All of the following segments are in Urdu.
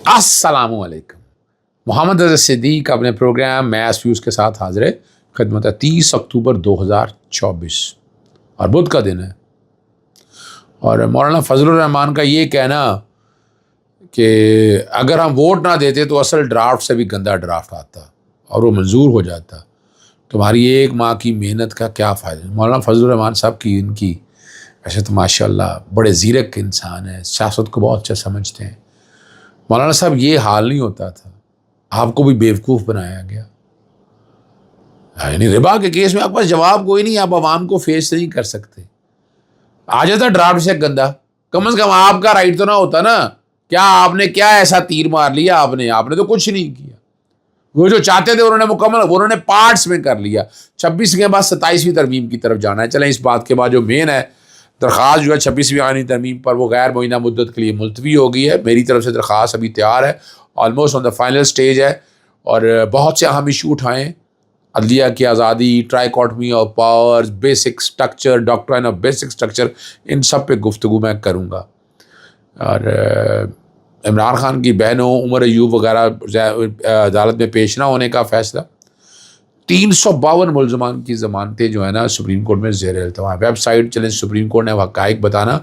السلام علیکم. محمد رضا صدیق اپنے پروگرام میس ویوز کے ساتھ حاضر ہے. خدمت ہے 30 اکتوبر 2024 اور بدھ کا دن ہے. اور مولانا فضل الرحمان کا یہ کہنا کہ اگر ہم ووٹ نہ دیتے تو اصل ڈرافٹ سے بھی گندا ڈرافٹ آتا اور وہ منظور ہو جاتا. تمہاری ایک ماہ کی محنت کا کیا فائدہ. مولانا فضل الرحمان صاحب کی ان کی ویسے تو ماشاء اللہ بڑے زیرک انسان ہیں, سیاست کو بہت اچھا سمجھتے ہیں. مولانا صاحب یہ حال نہیں ہوتا تھا, آپ کو بھی بیوقوف بنایا گیا. یعنی ربا کے کیس میں آپ پاس جواب کوئی نہیں, آپ عوام کو فیس نہیں کر سکتے. آ جاتا ڈرافٹ سے گندا, کم از کم آپ کا رائٹ تو نہ ہوتا نا. کیا آپ نے کیا ایسا تیر مار لیا آپ نے تو کچھ نہیں کیا. وہ جو چاہتے تھے انہوں نے مکمل, انہوں نے پارٹس میں کر لیا. 26 کے بعد 27ویں ترمیم کی طرف جانا ہے. چلیں اس بات کے بعد جو مین ہے درخواست جو ہے 26ویں آئینی ترمیم پر وہ غیر معینہ مدت کے لیے ملتوی ہو گئی ہے. میری طرف سے درخواست ابھی تیار ہے, almost on the final stage ہے. اور بہت سے اہم ایشو اٹھائیں, عدلیہ کی آزادی, trichotomy of powers, basic structure, doctrine of basic structure, ان سب پہ گفتگو میں کروں گا. اور عمران خان کی بہنوں عمر ایوب وغیرہ عدالت میں پیش نہ ہونے کا فیصلہ. 352 ملزمان کی ضمانتیں جو ہے نا سپریم کورٹ میں زیر التوا. ویب سائٹ چلیں سپریم کورٹ نے حقائق بتانا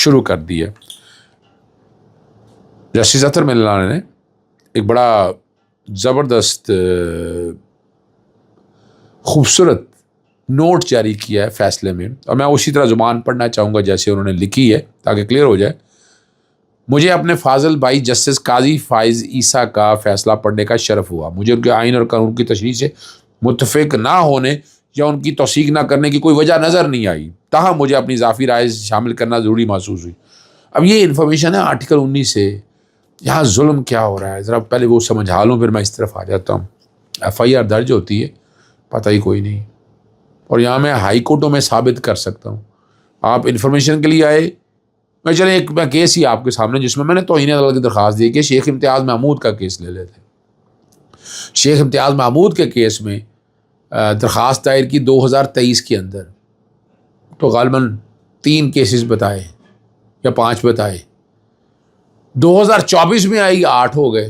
شروع کر دی ہے. جسٹس اطہر ملان نے ایک بڑا زبردست خوبصورت نوٹ جاری کیا ہے فیصلے میں, اور میں اسی طرح زبان پڑھنا چاہوں گا جیسے انہوں نے لکھی ہے تاکہ کلیئر ہو جائے. مجھے اپنے فاضل بھائی جسٹس قاضی فائز عیسیٰ کا فیصلہ پڑھنے کا شرف ہوا. مجھے ان کے آئین اور قانون کی تشریح سے متفق نہ ہونے یا ان کی توثیق نہ کرنے کی کوئی وجہ نظر نہیں آئی, تاہم مجھے اپنی اضافی رائے شامل کرنا ضروری محسوس ہوئی. اب یہ انفارمیشن ہے آرٹیکل 19 سے. یہاں ظلم کیا ہو رہا ہے ذرا پہلے وہ سمجھا لوں, پھر میں اس طرف آ جاتا ہوں. FIR درج ہوتی ہے, پتہ ہی کوئی نہیں, اور یہاں میں ہائی کورٹوں میں ثابت کر سکتا ہوں. آپ انفارمیشن کے لیے آئے, میں چلیں ایک میں کیس ہی آپ کے سامنے جس میں نے توہین عدالت کی درخواست دی کہ شیخ امتیاز محمود کا کیس لے لیتے. شیخ امتیاز محمود کے کیس میں درخواست دائر کی 2023 کے اندر, تو غالباً 3 کیسز بتائے یا 5 بتائے. 2024 میں آئی 8 ہو گئے,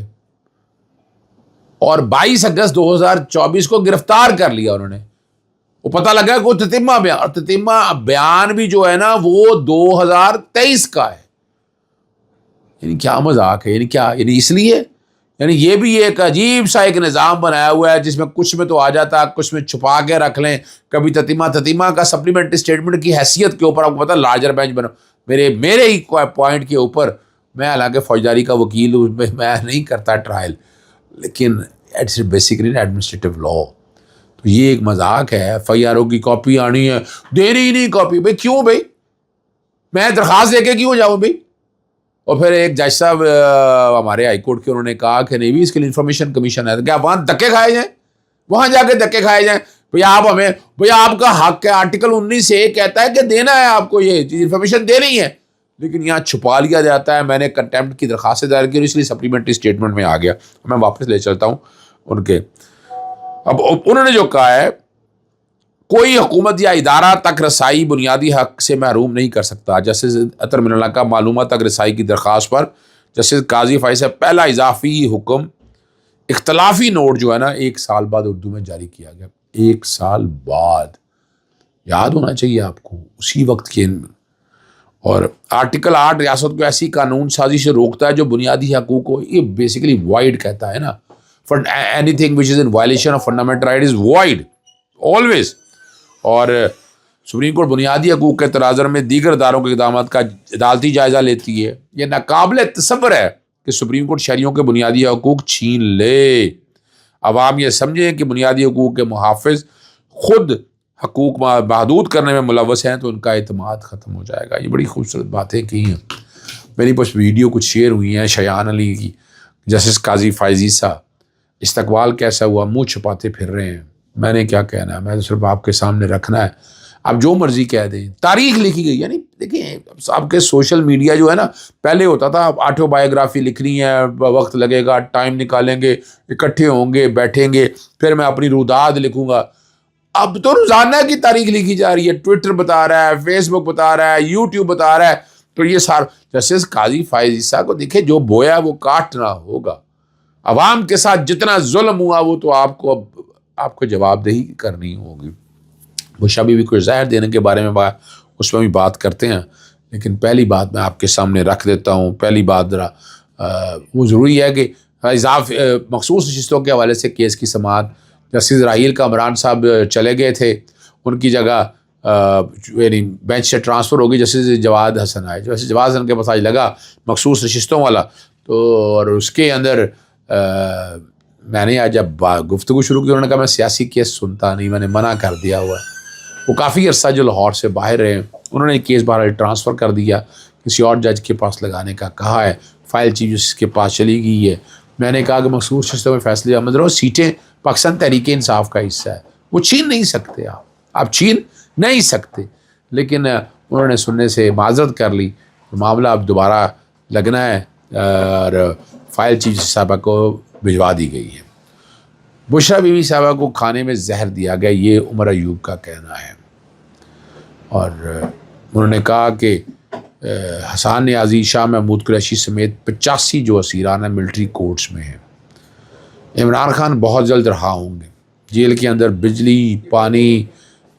اور 22 اگست 2024 کو گرفتار کر لیا انہوں نے. وہ پتہ لگا کہ وہ تتمہ بیان, اور تتمہ بیان بھی جو ہے نا وہ 2023 کا ہے. یعنی کیا مذاق ہے, یعنی کیا, یعنی اس لیے یعنی یہ بھی ایک عجیب سا ایک نظام بنایا ہوا ہے جس میں کچھ میں تو آ جاتا, کچھ میں چھپا کے رکھ لیں. کبھی تتمہ کا سپلیمنٹری اسٹیٹمنٹ کی حیثیت کے اوپر آپ کو پتہ لارجر بینچ بنا میرے ہی پوائنٹ کے اوپر. میں حالانکہ فوجداری کا وکیل ہوں, میں نہیں کرتا ٹرائل, لیکن اٹس بیسیکلی ایڈمنسٹریٹو لا. تو یہ ایک مذاق ہے. FIR کی کاپی آنی ہے, دینی ہی نہیں کاپی. بھائی کیوں بھائی, میں درخواست دے کے کیوں جاؤں بھائی. اور پھر ایک جج صاحب ہمارے ہائی کورٹ کے, انہوں نے کہا کہ نہیں بھی اس کے لیے انفارمیشن کمیشن ہے, تو کیا وہاں دھکے کھائے جائیں, وہاں جا کے دھکے کھائے جائیں. بھائی آپ ہمیں, بھائی آپ کا حق ہے, آرٹیکل 19 سے کہتا ہے کہ دینا ہے آپ کو, یہ انفارمیشن دینی ہے, لیکن یہاں چھپا لیا جاتا ہے. میں نے کنٹیمپٹ کی درخواست دائر کی اور اس لیے سپلیمنٹری اسٹیٹمنٹ میں آ گیا. میں واپس لے چلتا ہوں ان کے. اب انہوں نے جو کہا ہے کوئی حکومت یا ادارہ تک رسائی بنیادی حق سے محروم نہیں کر سکتا. جسٹس اطہر من اللہ کا معلومات تک رسائی کی درخواست پر جسٹس قاضی فائز سے پہلا اضافی حکم اختلافی نوٹ جو ہے نا 1 سال بعد اردو میں جاری کیا گیا. 1 سال بعد, یاد ہونا چاہیے آپ کو اسی وقت کے. اور آرٹیکل 8 ریاست کو ایسی قانون سازی سے روکتا ہے جو بنیادی حقوق کو, یہ بیسیکلی وائڈ کہتا ہے نا. For anything which is in violation of fundamental right is void always. اور سپریم کورٹ بنیادی حقوق کے تناظر میں دیگر اداروں کے اقدامات کا عدالتی جائزہ لیتی ہے. یہ ناقابل تصور ہے کہ سپریم کورٹ شہریوں کے بنیادی حقوق چھین لے. عوام یہ سمجھیں کہ بنیادی حقوق کے محافظ خود حقوق محدود کرنے میں ملوث ہیں تو ان کا اعتماد ختم ہو جائے گا. یہ بڑی خوبصورت باتیں کی ہیں. میری پاس ویڈیو کچھ شیئر ہوئی ہیں شایان علی کی, جسٹس قاضی فائز عیسیٰ. استقبال کیسا ہوا, منہ چھپاتے پھر رہے ہیں. میں نے کیا کہنا ہے, میں تو صرف آپ کے سامنے رکھنا ہے, آپ جو مرضی کہہ دیں. تاریخ لکھی گئی, یعنی دیکھیں آپ کے سوشل میڈیا جو ہے نا, پہلے ہوتا تھا آٹو بایوگرافی لکھنی ہے, وقت لگے گا, ٹائم نکالیں گے, اکٹھے ہوں گے, بیٹھیں گے, پھر میں اپنی روداد لکھوں گا. اب تو روزانہ کی تاریخ لکھی جا رہی ہے. ٹویٹر بتا رہا ہے, فیس بک بتا رہا ہے, یوٹیوب بتا رہا ہے. تو یہ جسٹس قاضی فائز عیسیٰ کو دیکھے جو بویا وہ کاٹنا ہوگا. عوام کے ساتھ جتنا ظلم ہوا وہ تو آپ کو جواب دہی کرنی ہوگی. بشرا بیوی کو زہر دینے کے بارے میں اس میں بھی بات کرتے ہیں، لیکن پہلی بات میں آپ کے سامنے رکھ دیتا ہوں. پہلی بات ذرا وہ ضروری ہے کہ مخصوص نشستوں کے حوالے سے کیس کی سماعت جسٹس اسرائیل کا عمران صاحب چلے گئے تھے، ان کی جگہ یعنی بینچ سے ٹرانسفر ہوگی جسٹس جواد حسن آئے. جسٹس جواد حسن کے پاس آج لگا مخصوص نشستوں والا، تو اور اس کے اندر میں نے آج جب گفتگو شروع کی انہوں نے کہا میں سیاسی کیس سنتا نہیں، میں نے منع کر دیا ہوا ہے. وہ کافی عرصہ جو لاہور سے باہر رہے، انہوں نے کیس بہرحال ٹرانسفر کر دیا، کسی اور جج کے پاس لگانے کا کہا ہے، فائل چیف جسٹس کے پاس چلی گئی ہے. میں نے کہا کہ مخصوص نشستوں میں فیصلے عمل رہو، سیٹیں پاکستان تحریک انصاف کا حصہ ہے، وہ چھین نہیں سکتے، آپ چھین نہیں سکتے. لیکن انہوں نے سننے سے معذرت کر لی، معاملہ اب دوبارہ لگنا ہے اور فائل چیف صاحبہ کو بھجوا دی گئی ہے. بشرا بیوی صاحبہ کو کھانے میں زہر دیا گیا، یہ عمر ایوب کا کہنا ہے. اور انہوں نے کہا کہ حسان نیازی، شاہ محمود قریشی سمیت 85 جو اسیران ہیں ملٹری کورٹس میں ہیں. عمران خان بہت جلد رہا ہوں گے. جیل کے اندر بجلی، پانی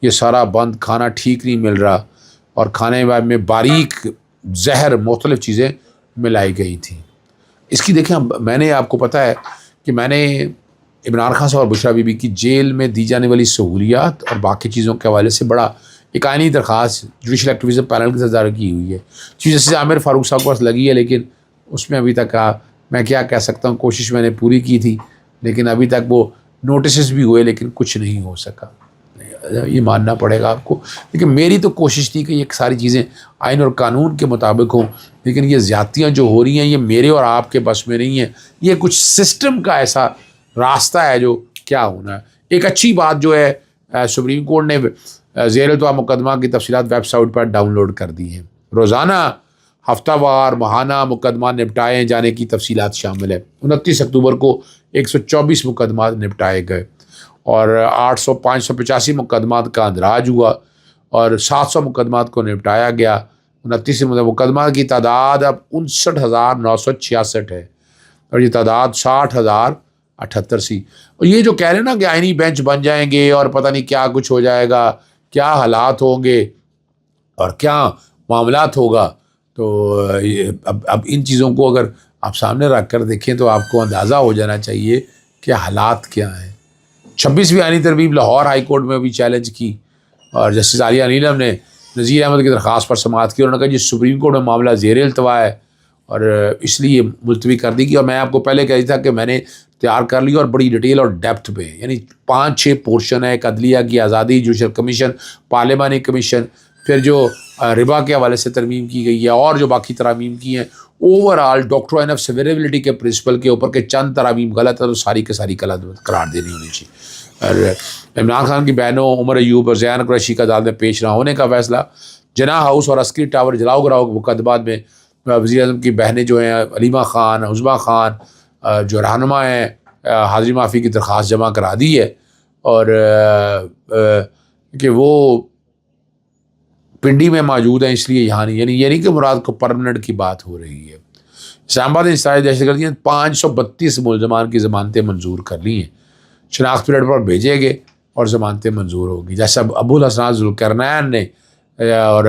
یہ سارا بند، کھانا ٹھیک نہیں مل رہا، اور کھانے میں باریک زہر مختلف چیزیں ملائی گئی تھیں. اس کی دیکھیں، میں نے آپ کو پتہ ہے کہ میں نے عمران خان صاحب اور بشرا بیوی کی جیل میں دی جانے والی سہولیات اور باقی چیزوں کے حوالے سے بڑا ایک آئینی درخواست جوڈیشل ایکٹیویزم پینل کے ساتھ دائر کی ہوئی ہے. چیف جسٹس عامر فاروق صاحب کو پاس لگی ہے، لیکن اس میں ابھی تک میں کیا کہہ سکتا ہوں، کوشش میں نے پوری کی تھی، لیکن ابھی تک وہ نوٹسز بھی ہوئے لیکن کچھ نہیں ہو سکا. یہ ماننا پڑے گا آپ کو. لیکن میری تو کوشش تھی کہ یہ ساری چیزیں آئین اور قانون کے مطابق ہوں، لیکن یہ زیادتیاں جو ہو رہی ہیں یہ میرے اور آپ کے بس میں نہیں ہیں. یہ کچھ سسٹم کا ایسا راستہ ہے جو کیا ہونا ہے. ایک اچھی بات جو ہے سپریم کورٹ نے زیر التوا مقدمہ کی تفصیلات ویب سائٹ پر ڈاؤن لوڈ کر دی ہیں. روزانہ، ہفتہ وار، ماہانہ مقدمہ نپٹائے جانے کی تفصیلات شامل ہے. 29 اکتوبر کو 124 مقدمات نپٹائے گئے اور 585 مقدمات کا اندراج ہوا اور 700 مقدمات کو نپٹایا گیا. 29 مقدمات کی تعداد اب 59,966 ہے اور یہ تعداد 60,078 سی. اور یہ جو کہہ رہے ہیں نا کہ آئینی بینچ بن جائیں گے اور پتہ نہیں کیا کچھ ہو جائے گا، کیا حالات ہوں گے اور کیا معاملات ہوگا، تو اب ان چیزوں کو اگر آپ سامنے رکھ کر دیکھیں تو آپ کو اندازہ ہو جانا چاہیے کہ حالات کیا ہیں. 26ویں آئینی ترمیم لاہور ہائی کورٹ میں بھی چیلنج کی اور جسٹس عالیہ نیلم نے نذیر احمد کی درخواست پر سماعت کی. انہوں نے کہا جی سپریم کورٹ میں معاملہ زیر التوا ہے اور اس لیے ملتوی کر دی گئی. اور میں آپ کو پہلے کہا تھا کہ میں نے تیار کر لی اور بڑی ڈیٹیل اور ڈیپتھ میں، یعنی 5-6 پورشن ہے. ایک عدلیہ کی آزادی، جوڈیشل کمیشن، پارلیمانی کمیشن، پھر جو ربا کے حوالے سے ترمیم کی گئی ہے اور جو باقی ترامیم کی ہیں. اوور آل ڈاکٹرائن آف سیوریبلٹی کے پرنسپل کے اوپر کہ چند ترامیم غلط ہے تو ساری کے ساری قرار دینی ہونی چاہیے. اور عمران خان کی بہنوں عمر ایوب اور زیان قریشی کا عدالت میں پیش نہ ہونے کا فیصلہ. جناح ہاؤس اور عسکری ٹاور جلاؤ گراؤ کے مقدمات میں وزیر اعظم کی بہنیں جو ہیں علیمہ خان، عظمیٰ خان جو رہنما ہیں، حاضری معافی کی درخواست جمع کرا دی ہے اور کہ وہ پنڈی میں موجود ہیں اس لیے یہاں نہیں، یعنی یہ نہیں کہ مراد کو پرمننٹ کی بات ہو رہی ہے. اسلام آباد انسداد دہشت گردی نے 532 ملزمان کی ضمانتیں منظور کر لی ہیں. شناخت پیریڈ پر بھیجے گئے اور ضمانتیں منظور ہوگی. جیسے ابو الحسنات ذوالقرنین نے اور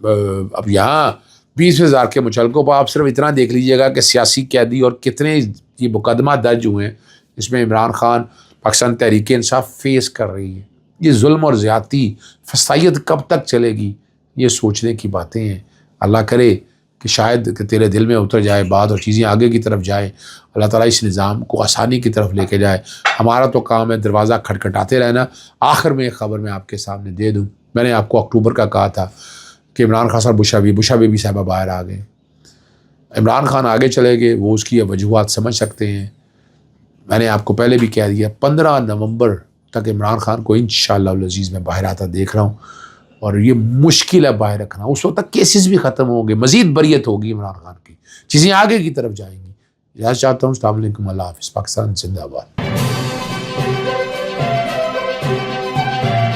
اب یہاں 20,000 کے مچلقوں پر آپ صرف اتنا دیکھ لیجئے گا کہ سیاسی قیدی اور کتنے یہ مقدمہ درج ہوئے ہیں. اس میں عمران خان پاکستان تحریک انصاف فیس کر رہی ہے. یہ ظلم اور زیادتی فسطائیت کب تک چلے گی، یہ سوچنے کی باتیں ہیں. اللہ کرے کہ شاید کہ تیرے دل میں اتر جائے بات اور چیزیں آگے کی طرف جائیں. اللہ تعالیٰ اس نظام کو آسانی کی طرف لے کے جائے. ہمارا تو کام ہے دروازہ کھٹکھٹاتے رہنا. آخر میں ایک خبر میں آپ کے سامنے دے دوں. میں نے آپ کو اکتوبر کا کہا تھا کہ عمران خان صاحب بشرا بیوی صاحبہ باہر آ گئے. عمران خان آگے چلے گئے، وہ اس کی وجوہات سمجھ سکتے ہیں. میں نے آپ کو پہلے بھی کہہ دیا 15 نومبر تک عمران خان کو انشاءاللہ العزیز میں باہر آتا دیکھ رہا ہوں اور یہ مشکل ہے باہر رکھنا. اس وقت تک کیسز بھی ختم ہوں گے، مزید بریت ہوگی عمران خان کی، چیزیں آگے کی طرف جائیں گی. اجازت چاہتا ہوں. السلام علیکم، اللہ حافظ. پاکستان زندہ باد.